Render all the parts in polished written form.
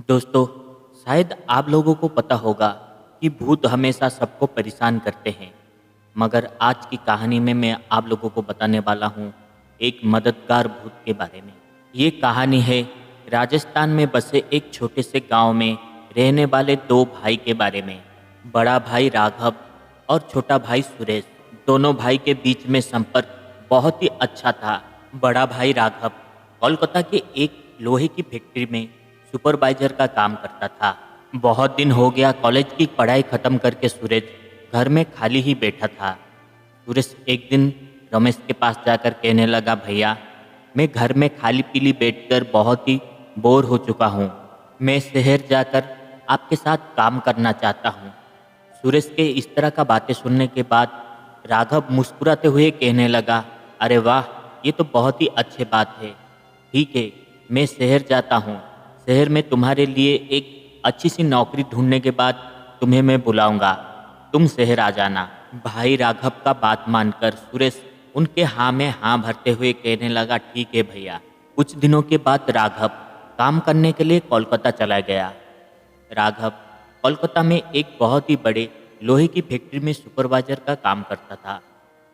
दोस्तों, शायद आप लोगों को पता होगा कि भूत हमेशा सबको परेशान करते हैं। मगर आज की कहानी में मैं आप लोगों को बताने वाला हूँ एक मददगार भूत के बारे में। ये कहानी है राजस्थान में बसे एक छोटे से गांव में रहने वाले दो भाई के बारे में। बड़ा भाई राघव और छोटा भाई सुरेश। दोनों भाई के बीच में संपर्क बहुत ही अच्छा था। बड़ा भाई राघव कोलकाता के एक लोहे की फैक्ट्री में सुपरवाइजर का काम करता था। बहुत दिन हो गया कॉलेज की पढ़ाई खत्म करके सूरज घर में खाली ही बैठा था। सूरज एक दिन रमेश के पास जाकर कहने लगा, भैया मैं घर में खाली पीली बैठकर बहुत ही बोर हो चुका हूँ। मैं शहर जाकर आपके साथ काम करना चाहता हूँ। सूरज के इस तरह का बातें सुनने के बाद राघव मुस्कुराते हुए कहने लगा, अरे वाह, ये तो बहुत ही अच्छी बात है। ठीक है, मैं शहर जाता हूँ। शहर में तुम्हारे लिए एक अच्छी सी नौकरी ढूंढने के बाद तुम्हें मैं बुलाऊंगा, तुम शहर आ जाना। भाई राघव का बात मानकर सुरेश उनके हाँ में हाँ भरते हुए कहने लगा, ठीक है भैया। कुछ दिनों के बाद राघव काम करने के लिए कोलकाता चला गया। राघव कोलकाता में एक बहुत ही बड़े लोहे की फैक्ट्री में सुपरवाइजर का काम करता था।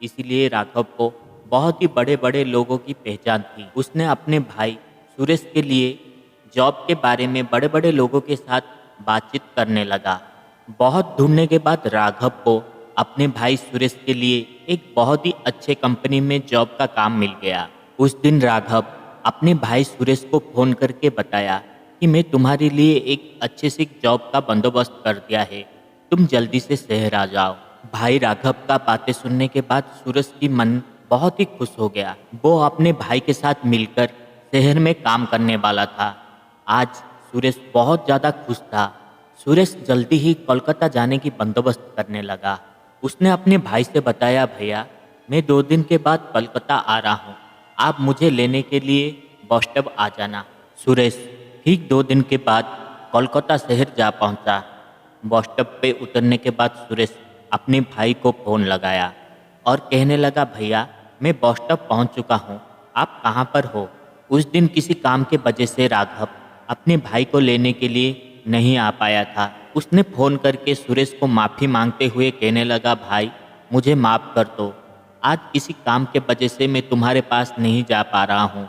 इसीलिए राघव को बहुत ही बड़े बड़े लोगों की पहचान थी। उसने अपने भाई सुरेश के लिए जॉब के बारे में बड़े बड़े लोगों के साथ बातचीत करने लगा। बहुत ढूंढने के बाद राघव को अपने भाई सुरेश के लिए एक बहुत ही अच्छे कंपनी में जॉब का काम मिल गया। उस दिन राघव अपने भाई सुरेश को फोन करके बताया कि मैं तुम्हारे लिए एक अच्छे से जॉब का बंदोबस्त कर दिया है, तुम जल्दी से शहर आ जाओ। भाई राघव का बातें सुनने के बाद सुरेश की मन बहुत ही खुश हो गया। वो अपने भाई के साथ मिलकर शहर में काम करने वाला था। आज सुरेश बहुत ज़्यादा खुश था। सुरेश जल्दी ही कोलकाता जाने की बंदोबस्त करने लगा। उसने अपने भाई से बताया, भैया मैं 2 दिन के बाद कोलकाता आ रहा हूँ, आप मुझे लेने के लिए बस स्टॉप आ जाना। सुरेश ठीक 2 दिन के बाद कोलकाता शहर जा पहुँचा। बस स्टॉप पे उतरने के बाद सुरेश अपने भाई को फ़ोन लगाया और कहने लगा, भैया मैं बस स्टॉप पहुँच चुका हूँ, आप कहाँ पर हो। उस दिन किसी काम के वजह से राघव अपने भाई को लेने के लिए नहीं आ पाया था। उसने फ़ोन करके सुरेश को माफ़ी मांगते हुए कहने लगा, भाई मुझे माफ़ कर दो, आज किसी काम के वजह से मैं तुम्हारे पास नहीं जा पा रहा हूँ,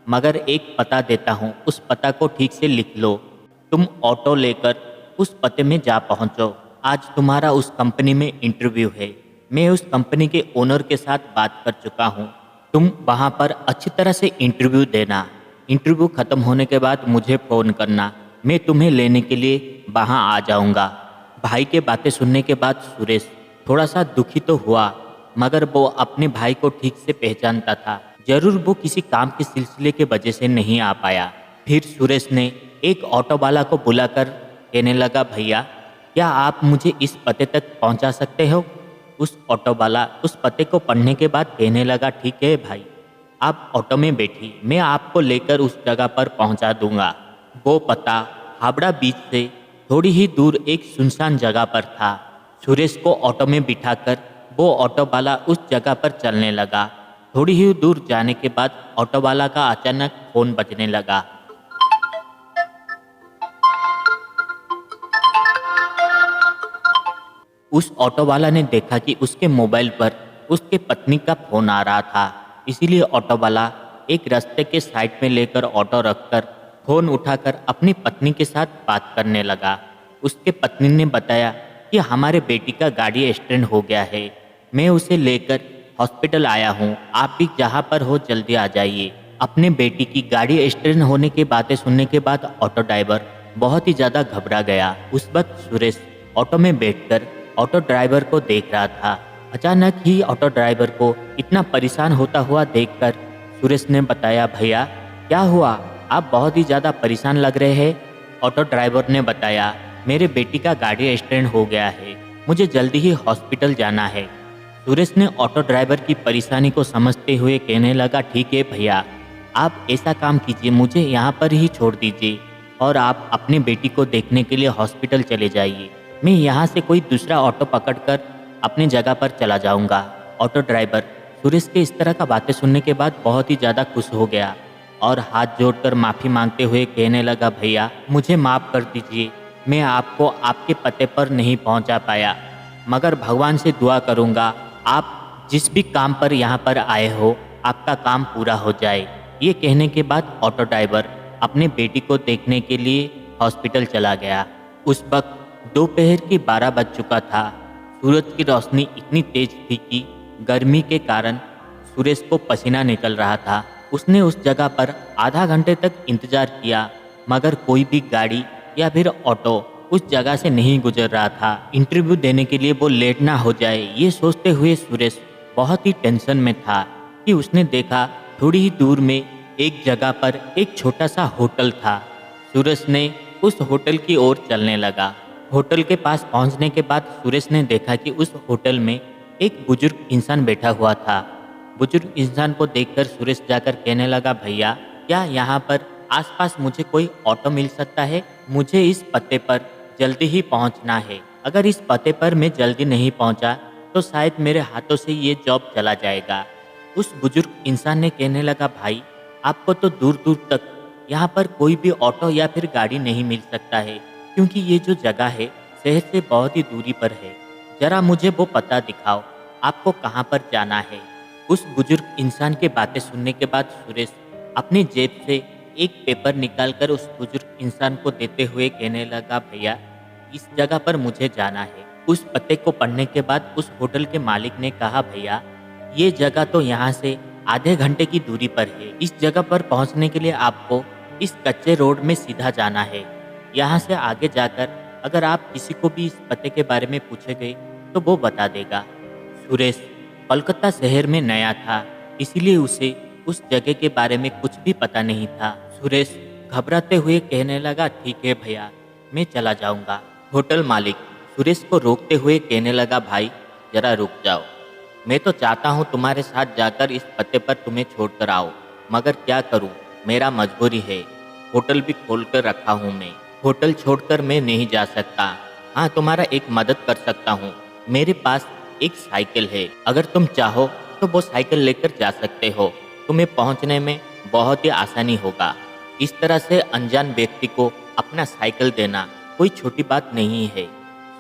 मगर एक पता देता हूँ, उस पता को ठीक से लिख लो। तुम ऑटो लेकर उस पते में जा पहुँचो। आज तुम्हारा उस कंपनी में इंटरव्यू है। मैं उस कंपनी के ओनर के साथ बात कर चुका हूँ। तुम वहाँ पर अच्छी तरह से इंटरव्यू देना। इंटरव्यू ख़त्म होने के बाद मुझे फ़ोन करना, मैं तुम्हें लेने के लिए वहाँ आ जाऊँगा। भाई के बातें सुनने के बाद सुरेश थोड़ा सा दुखी तो हुआ, मगर वो अपने भाई को ठीक से पहचानता था। जरूर वो किसी काम के सिलसिले के वजह से नहीं आ पाया। फिर सुरेश ने एक ऑटो वाला को बुलाकर कहने लगा, भैया क्या आप मुझे इस पते तक पहुँचा सकते हो। उस ऑटो वाला उस पते को पढ़ने के बाद कहने लगा, ठीक है भाई, आप ऑटो में बैठी, मैं आपको लेकर उस जगह पर पहुंचा दूंगा। वो पता हावड़ा बीच से थोड़ी ही दूर एक सुनसान जगह पर था। सुरेश को ऑटो में बिठाकर वो ऑटो वाला उस जगह पर चलने लगा। थोड़ी ही दूर जाने के बाद ऑटो वाला का अचानक फोन बजने लगा। उस ऑटो वाला ने देखा कि उसके मोबाइल पर उसके पत्नी का फोन आ रहा था। इसीलिए ऑटो वाला एक रास्ते के साइड में लेकर ऑटो रखकर फ़ोन उठाकर अपनी पत्नी के साथ बात करने लगा। उसके पत्नी ने बताया कि हमारे बेटी का गाड़ी एक्सीडेंट हो गया है, मैं उसे लेकर हॉस्पिटल आया हूँ, आप भी जहाँ पर हो जल्दी आ जाइए। अपने बेटी की गाड़ी एक्सीडेंट होने की बातें सुनने के बाद ऑटो ड्राइवर बहुत ही ज़्यादा घबरा गया। उस वक्त सुरेश ऑटो में बैठकर ऑटो ड्राइवर को देख रहा था। अचानक ही ऑटो ड्राइवर को इतना परेशान होता हुआ देखकर सुरेश ने बताया, भैया क्या हुआ, आप बहुत ही ज़्यादा परेशान लग रहे हैं। ऑटो ड्राइवर ने बताया, मेरे बेटी का गाड़ी एक्सीडेंट हो गया है, मुझे जल्दी ही हॉस्पिटल जाना है। सुरेश ने ऑटो ड्राइवर की परेशानी को समझते हुए कहने लगा, ठीक है भैया, आप ऐसा काम कीजिए, मुझे यहाँ पर ही छोड़ दीजिए और आप अपने बेटी को देखने के लिए हॉस्पिटल चले जाइए। मैं यहाँ से कोई दूसरा ऑटो पकड़कर अपनी जगह पर चला जाऊंगा। ऑटो ड्राइवर सुरेश के इस तरह का बातें सुनने के बाद बहुत ही ज़्यादा खुश हो गया। और हाथ जोड़कर माफ़ी मांगते हुए कहने लगा, भैया मुझे माफ़ कर दीजिए, मैं आपको आपके पते पर नहीं पहुंचा पाया, मगर भगवान से दुआ करूंगा आप जिस भी काम पर यहाँ पर आए हो आपका काम पूरा हो जाए। ये कहने के बाद ऑटो ड्राइवर अपने बेटी को देखने के लिए हॉस्पिटल चला गया। उस वक्त दोपहर की 12 बज चुका था। सूरज की रोशनी इतनी तेज थी कि गर्मी के कारण सुरेश को पसीना निकल रहा था। उसने उस जगह पर आधा घंटे तक इंतजार किया, मगर कोई भी गाड़ी या फिर ऑटो उस जगह से नहीं गुजर रहा था। इंटरव्यू देने के लिए वो लेट ना हो जाए, ये सोचते हुए सुरेश बहुत ही टेंशन में था कि उसने देखा थोड़ी ही दूर में एक जगह पर एक छोटा सा होटल था। सुरेश ने उस होटल की ओर चलने लगा। होटल के पास पहुंचने के बाद सुरेश ने देखा कि उस होटल में एक बुजुर्ग इंसान बैठा हुआ था। बुजुर्ग इंसान को देखकर सुरेश जाकर कहने लगा, भैया क्या यहाँ पर आसपास मुझे कोई ऑटो मिल सकता है? मुझे इस पते पर जल्दी ही पहुँचना है। अगर इस पते पर मैं जल्दी नहीं पहुँचा तो शायद मेरे हाथों से ये जॉब चला जाएगा। उस बुजुर्ग इंसान ने कहने लगा, भाई आपको तो दूर दूर तक यहाँ पर कोई भी ऑटो या फिर गाड़ी नहीं मिल सकता है, क्योंकि ये जो जगह है शहर से बहुत ही दूरी पर है। जरा मुझे वो पता दिखाओ, आपको कहाँ पर जाना है। उस बुजुर्ग इंसान के बातें सुनने के बाद सुरेश अपनी जेब से एक पेपर निकालकर उस बुजुर्ग इंसान को देते हुए कहने लगा, भैया इस जगह पर मुझे जाना है। उस पते को पढ़ने के बाद उस होटल के मालिक ने कहा, भैया ये जगह तो यहाँ से आधे घंटे की दूरी पर है। इस जगह पर पहुँचने के लिए आपको इस कच्चे रोड में सीधा जाना है। यहाँ से आगे जाकर अगर आप किसी को भी इस पते के बारे में पूछेंगे तो वो बता देगा। सुरेश कोलकाता शहर में नया था, इसीलिए उसे उस जगह के बारे में कुछ भी पता नहीं था। सुरेश घबराते हुए कहने लगा, ठीक है भैया मैं चला जाऊंगा। होटल मालिक सुरेश को रोकते हुए कहने लगा, भाई जरा रुक जाओ, मैं तो चाहता हूँ तुम्हारे साथ जाकर इस पते पर तुम्हें छोड़कर आओ, मगर क्या करूँ, मेरा मजबूरी है। होटल भी खोल कर रखा हूँ मैं, होटल छोड़कर मैं नहीं जा सकता। हाँ तुम्हारा एक मदद कर सकता हूँ, मेरे पास एक साइकिल है, अगर तुम चाहो तो वो साइकिल लेकर जा सकते हो, तुम्हें पहुँचने में बहुत ही आसानी होगा। इस तरह से अनजान व्यक्ति को अपना साइकिल देना कोई छोटी बात नहीं है।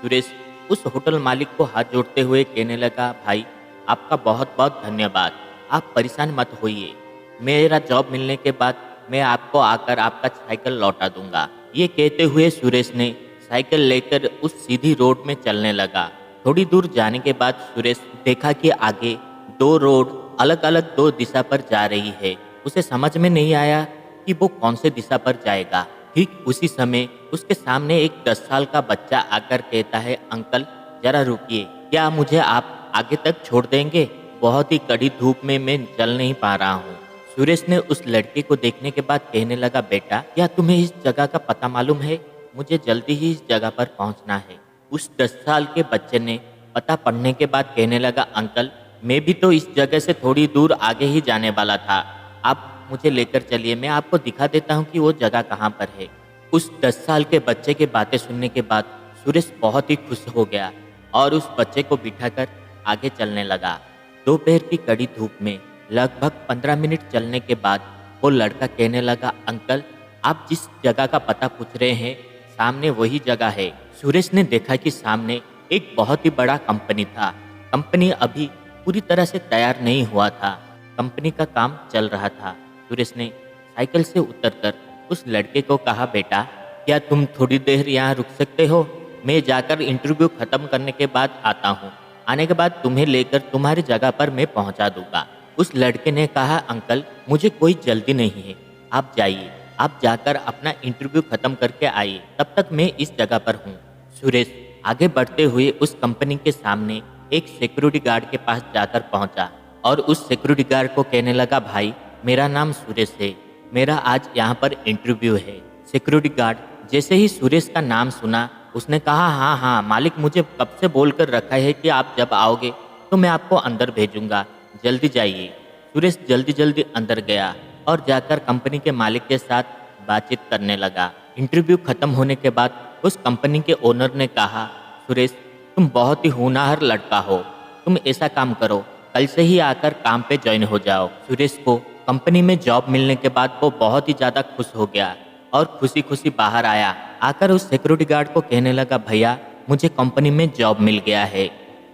सुरेश उस होटल मालिक को हाथ जोड़ते हुए कहने लगा, भाई आपका बहुत बहुत धन्यवाद, आप परेशान मत होइए, मेरा जॉब मिलने के बाद मैं आपको आकर आपका साइकिल लौटा दूंगा। ये कहते हुए सुरेश ने साइकिल लेकर उस सीधी रोड में चलने लगा। थोड़ी दूर जाने के बाद सुरेश देखा कि आगे दो रोड अलग अलग दो दिशा पर जा रही है। उसे समझ में नहीं आया कि वो कौन से दिशा पर जाएगा। ठीक उसी समय उसके सामने एक 10 साल का बच्चा आकर कहता है, अंकल जरा रुकिए, क्या मुझे आप आगे तक छोड़ देंगे? बहुत ही कड़ी धूप में मैं चल नहीं पा रहा हूँ। सुरेश ने उस लड़के को देखने के बाद कहने लगा, बेटा क्या तुम्हें इस जगह का पता मालूम है? मुझे जल्दी ही इस जगह पर पहुँचना है। उस 10 साल के बच्चे ने पता पढ़ने के बाद कहने लगा, अंकल मैं भी तो इस जगह से थोड़ी दूर आगे ही जाने वाला था, आप मुझे लेकर चलिए, मैं आपको दिखा देता हूँ कि वो जगह कहाँ पर है। उस 10 साल के बच्चे के बातें सुनने के बाद सुरेश बहुत ही खुश हो गया और उस बच्चे को बिठाकर आगे चलने लगा। दोपहर की कड़ी धूप में लगभग 15 मिनट चलने के बाद वो लड़का कहने लगा, अंकल आप जिस जगह का पता पूछ रहे हैं सामने वही जगह है। सुरेश ने देखा कि सामने एक बहुत ही बड़ा कंपनी था। कंपनी अभी पूरी तरह से तैयार नहीं हुआ था, कंपनी का काम चल रहा था। सुरेश ने साइकिल से उतरकर उस लड़के को कहा, बेटा क्या तुम थोड़ी देर यहाँ रुक सकते हो? मैं जाकर इंटरव्यू खत्म करने के बाद आता हूँ, आने के बाद तुम्हें लेकर तुम्हारी जगह पर मैं पहुँचा दूंगा। उस लड़के ने कहा, अंकल मुझे कोई जल्दी नहीं है, आप जाइए, आप जाकर अपना इंटरव्यू खत्म करके आइए, तब तक मैं इस जगह पर हूँ। सुरेश आगे बढ़ते हुए उस कंपनी के सामने एक सिक्योरिटी गार्ड के पास जाकर पहुंचा और उस सिक्योरिटी गार्ड को कहने लगा, भाई मेरा नाम सुरेश है, मेरा आज यहाँ पर इंटरव्यू है। सिक्योरिटी गार्ड जैसे ही सुरेश का नाम सुना उसने कहा, हाँ हाँ मालिक मुझे कब से बोल कर रखा है कि आप जब आओगे तो मैं आपको अंदर भेजूंगा, जल्दी जाइए। सुरेश जल्दी जल्दी अंदर गया और जाकर कंपनी के मालिक के साथ बातचीत करने लगा। इंटरव्यू खत्म होने के बाद उस कंपनी के ओनर ने कहा, सुरेश तुम बहुत ही होनहार लड़का हो, तुम ऐसा काम करो, कल से ही आकर काम पे ज्वाइन हो जाओ। सुरेश को कंपनी में जॉब मिलने के बाद वो बहुत ही ज़्यादा खुश हो गया और खुशी खुशी बाहर आया। आकर उस सिक्योरिटी गार्ड को कहने लगा, भैया मुझे कंपनी में जॉब मिल गया है,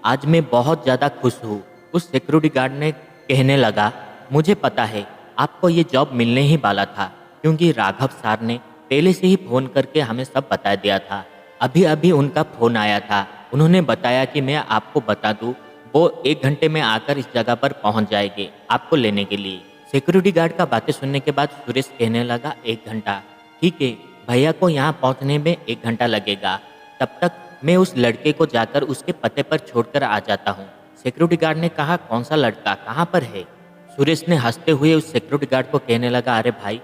आज मैं बहुत ज़्यादा खुश हूँ। उस सिक्योरिटी गार्ड ने कहने लगा, मुझे पता है आपको ये जॉब मिलने ही वाला था, क्योंकि राघव सर ने पहले से ही फ़ोन करके हमें सब बता दिया था। अभी अभी उनका फ़ोन आया था, उन्होंने बताया कि मैं आपको बता दूँ, वो 1 घंटे में आकर इस जगह पर पहुंच जाएंगे आपको लेने के लिए। सिक्योरिटी गार्ड का बातें सुनने के बाद सुरेश कहने लगा, 1 घंटा ठीक है, भैया को यहाँ पहुँचने में 1 घंटा लगेगा, तब तक मैं उस लड़के को जाकर उसके पते पर छोड़कर आ जाता हूँ। सिक्योरिटी गार्ड ने कहा, कौन सा लड़का, कहाँ पर है? सुरेश ने हंसते हुए उस सिक्योरिटी गार्ड को कहने लगा, अरे भाई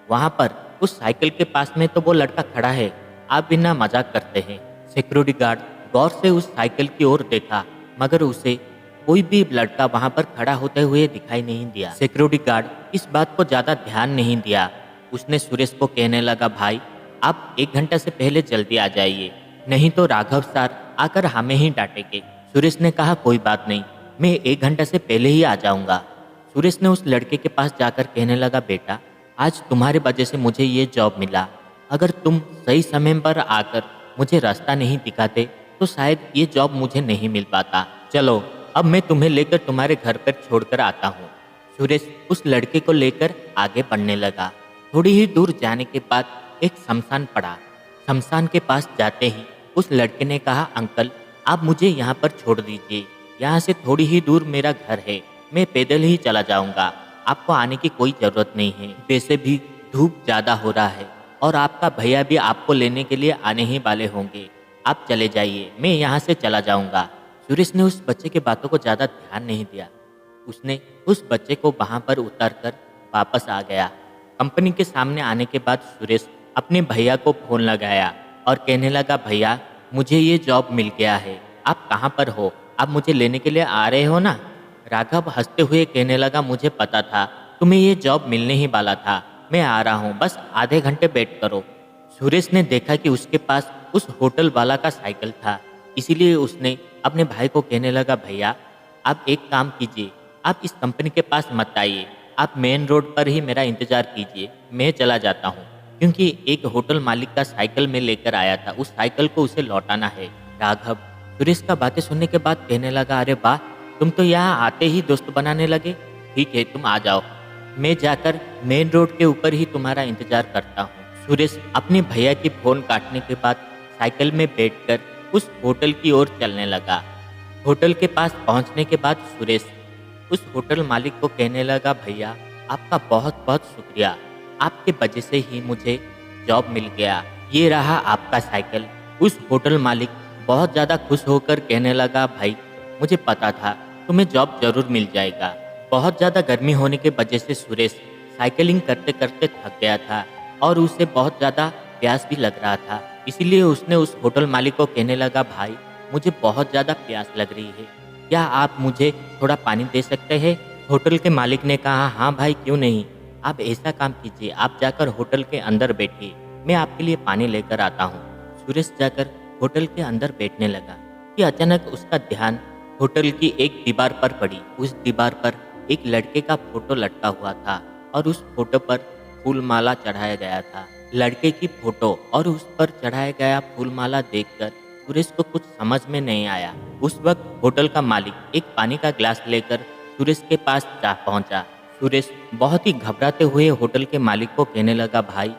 वहाँ पर उस साइकिल के पास में तो वो लड़का खड़ा है, आप बिना मजाक करते हैं। सिक्योरिटी गार्ड गौर से उस साइकिल की ओर देखा, मगर उसे कोई भी लड़का वहां पर खड़ा होते हुए दिखाई नहीं दिया। सिक्योरिटी गार्ड इस बात को ज्यादा ध्यान नहीं दिया। उसने सुरेश को कहने लगा, भाई आप 1 घंटा से पहले जल्दी आ जाइए, नहीं तो राघव सर आकर हमें ही डांटेंगे। सुरेश ने कहा, कोई बात नहीं, मैं 1 घंटा से पहले ही आ जाऊंगा। सुरेश ने उस लड़के के पास जाकर कहने लगा, बेटा आज तुम्हारे वजह से मुझे ये जॉब मिला, अगर तुम सही समय पर आकर मुझे रास्ता नहीं दिखाते तो शायद ये जॉब मुझे नहीं मिल पाता। चलो अब मैं तुम्हें लेकर तुम्हारे घर पर छोड़कर आता हूँ। सुरेश उस लड़के को लेकर आगे बढ़ने लगा। थोड़ी ही दूर जाने के बाद एक शमशान पड़ा। शमशान के पास जाते ही उस लड़के ने कहा, अंकल आप मुझे यहाँ पर छोड़ दीजिए, यहाँ से थोड़ी ही दूर मेरा घर है, मैं पैदल ही चला जाऊँगा, आपको आने की कोई ज़रूरत नहीं है। वैसे भी धूप ज़्यादा हो रहा है और आपका भैया भी आपको लेने के लिए आने ही वाले होंगे, आप चले जाइए, मैं यहाँ से चला जाऊँगा। सुरेश ने उस बच्चे की बातों को ज़्यादा ध्यान नहीं दिया। उसने उस बच्चे को वहाँ पर उतारकर वापस आ गया। कंपनी के सामने आने के बाद सुरेश अपने भैया को फ़ोन लगाया और कहने लगा, भैया मुझे ये जॉब मिल गया है, आप कहाँ पर हो, आप मुझे लेने के लिए आ रहे हो ना? राघव हंसते हुए कहने लगा, मुझे पता था तुम्हें ये जॉब मिलने ही वाला था, मैं आ रहा हूँ, बस आधे घंटे वेट करो। सुरेश ने देखा कि उसके पास उस होटल वाला का साइकिल था, इसीलिए उसने अपने भाई को कहने लगा, भैया आप एक काम कीजिए, आप इस कंपनी के पास मत आइए, आप मेन रोड पर ही मेरा इंतज़ार कीजिए, मैं चला जाता हूँ, क्योंकि एक होटल मालिक का साइकिल में लेकर आया था, उस साइकिल को उसे लौटाना है। राघव सुरेश का बातें सुनने के बाद कहने लगा, अरे वाह, तुम तो यहाँ आते ही दोस्त बनाने लगे, ठीक है तुम आ जाओ, मैं जाकर मेन रोड के ऊपर ही तुम्हारा इंतजार करता हूँ। सुरेश अपने भैया की फ़ोन काटने के बाद साइकिल में बैठकर उस होटल की ओर चलने लगा। होटल के पास पहुँचने के बाद सुरेश उस होटल मालिक को कहने लगा, भैया आपका बहुत बहुत शुक्रिया, आपके वजह से ही मुझे जॉब मिल गया, ये रहा आपका साइकिल। उस होटल मालिक बहुत ज़्यादा खुश होकर कहने लगा, भाई मुझे पता था तुम्हें जॉब ज़रूर मिल जाएगा। बहुत ज़्यादा गर्मी होने की वजह से सुरेश साइकिलिंग करते करते थक गया था और उसे बहुत ज़्यादा प्यास भी लग रहा था, इसीलिए उसने उस होटल मालिक को कहने लगा, भाई मुझे बहुत ज़्यादा प्यास लग रही है, क्या आप मुझे थोड़ा पानी दे सकते हैं? होटल के मालिक ने कहा, हाँ भाई क्यों नहीं, आप ऐसा काम कीजिए, आप जाकर होटल के अंदर बैठिए, मैं आपके लिए पानी लेकर आता हूँ। सुरेश जाकर होटल के अंदर बैठने लगा कि अचानक उसका ध्यान होटल की एक दीवार पर पड़ी। उस दीवार पर एक लड़के का फोटो लटका हुआ था और उस फोटो पर फूलमाला चढ़ाया गया था। लड़के की फोटो और उस पर चढ़ाया गया फूलमाला देखकर सुरेश को कुछ समझ में नहीं आया। उस वक्त होटल का मालिक एक पानी का गिलास लेकर सुरेश के पास जा पहुंचा। सुरेश बहुत ही घबराते हुए होटल के मालिक को कहने लगा, भाई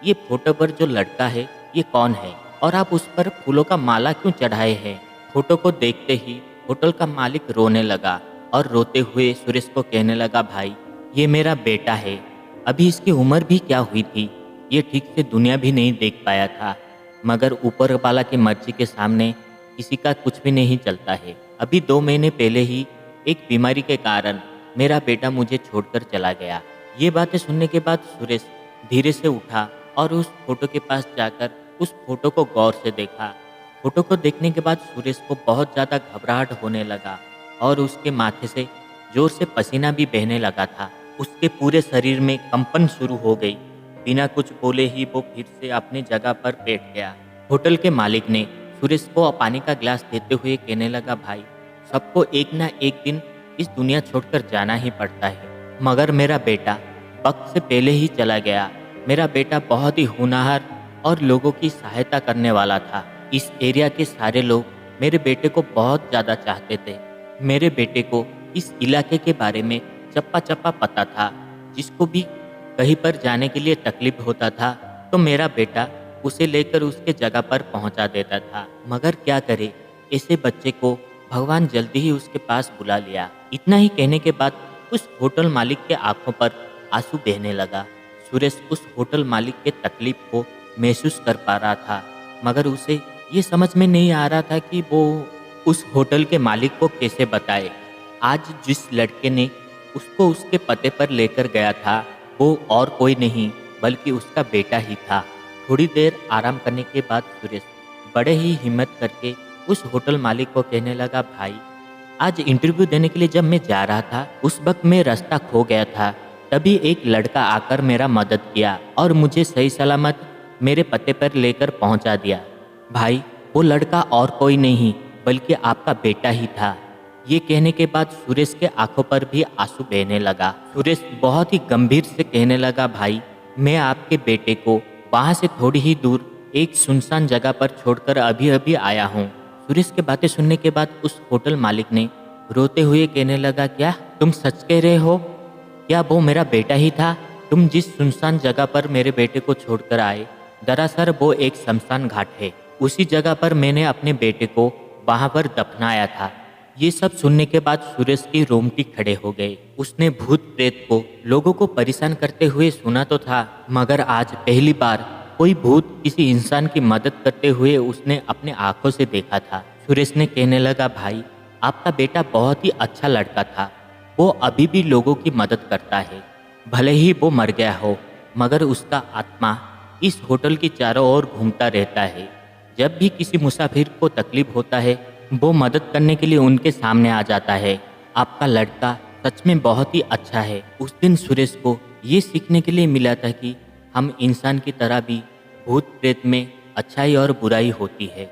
ये फोटो पर जो लड़का है ये कौन है और आप उस पर फूलों का माला क्यों चढ़ाए हैं? फोटो को देखते ही होटल का मालिक रोने लगा और रोते हुए सुरेश को कहने लगा, भाई ये मेरा बेटा है, अभी इसकी उम्र भी क्या हुई थी, ये ठीक से दुनिया भी नहीं देख पाया था, मगर ऊपर वाला की मर्जी के सामने किसी का कुछ भी नहीं चलता है। अभी 2 महीने पहले ही एक बीमारी के कारण मेरा बेटा मुझे छोड़कर चला गया। ये बातें सुनने के बाद सुरेश धीरे से उठा और उस फोटो के पास जाकर उस फोटो को गौर से देखा। फोटो को देखने के बाद सुरेश को बहुत ज़्यादा घबराहट होने लगा और उसके माथे से जोर से पसीना भी बहने लगा था। उसके पूरे शरीर में कंपन शुरू हो गई। बिना कुछ बोले ही वो फिर से अपनी जगह पर बैठ गया। होटल के मालिक ने सुरेश को पानी का गिलास देते हुए कहने लगा, भाई सबको एक ना एक दिन इस दुनिया छोड़कर जाना ही पड़ता है, मगर मेरा बेटा वक्त से पहले ही चला गया। मेरा बेटा बहुत ही होनहार और लोगों की सहायता करने वाला था। इस एरिया के सारे लोग मेरे बेटे को बहुत ज़्यादा चाहते थे। मेरे बेटे को इस इलाके के बारे में चप्पा चप्पा पता था। जिसको भी कहीं पर जाने के लिए तकलीफ होता था तो मेरा बेटा उसे लेकर उसके जगह पर पहुंचा देता था। मगर क्या करे, ऐसे बच्चे को भगवान जल्दी ही उसके पास बुला लिया। इतना ही कहने के बाद उस होटल मालिक के आंखों पर आंसू बहने लगा। सुरेश उस होटल मालिक के तकलीफ को महसूस कर पा रहा था, मगर उसे ये समझ में नहीं आ रहा था कि वो उस होटल के मालिक को कैसे बताए। आज जिस लड़के ने उसको उसके पते पर लेकर गया था वो और कोई नहीं बल्कि उसका बेटा ही था। थोड़ी देर आराम करने के बाद सुरेश बड़े ही हिम्मत करके उस होटल मालिक को कहने लगा, भाई आज इंटरव्यू देने के लिए जब मैं जा रहा था उस वक्त मैं रास्ता खो गया था। तभी एक लड़का आकर मेरा मदद किया और मुझे सही सलामत मेरे पते पर लेकर पहुंचा दिया। भाई वो लड़का और कोई नहीं बल्कि आपका बेटा ही था। ये कहने के बाद सुरेश के आंखों पर भी आंसू बहने लगा। सुरेश बहुत ही गंभीर से कहने लगा, भाई मैं आपके बेटे को वहाँ से थोड़ी ही दूर एक सुनसान जगह पर छोड़कर अभी अभी आया हूँ। सुरेश की बातें सुनने के बाद उस होटल मालिक ने रोते हुए कहने लगा, क्या तुम सच कह रहे हो? क्या वो मेरा बेटा ही था? तुम जिस सुनसान जगह पर मेरे बेटे को छोड़कर आए, दरअसल वो एक शमशान घाट है। उसी जगह पर मैंने अपने बेटे को वहाँ पर दफनाया था। ये सब सुनने के बाद सुरेश की रोंगटे खड़े हो गए। उसने भूत प्रेत को लोगों को परेशान करते हुए सुना तो था, मगर आज पहली बार कोई भूत किसी इंसान की मदद करते हुए उसने अपने आंखों से देखा था। सुरेश ने कहने लगा, भाई आपका बेटा बहुत ही अच्छा लड़का था। वो अभी भी लोगों की मदद करता है। भले ही वो मर गया हो मगर उसका आत्मा इस होटल के चारों ओर घूमता रहता है। जब भी किसी मुसाफिर को तकलीफ होता है वो मदद करने के लिए उनके सामने आ जाता है। आपका लड़का सच में बहुत ही अच्छा है। उस दिन सुरेश को ये सीखने के लिए मिला था कि हम इंसान की तरह भी भूत प्रेत में अच्छाई और बुराई होती है।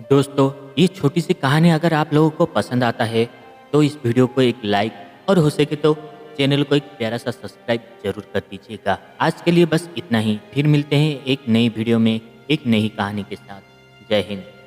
दोस्तों, ये छोटी सी कहानी अगर आप लोगों को पसंद आता है तो इस वीडियो को एक लाइक और हो सके तो चैनल को एक प्यारा सा सब्सक्राइब जरूर कर दीजिएगा। आज के लिए बस इतना ही। फिर मिलते हैं एक नई वीडियो में एक नई कहानी के साथ। जय हिंद।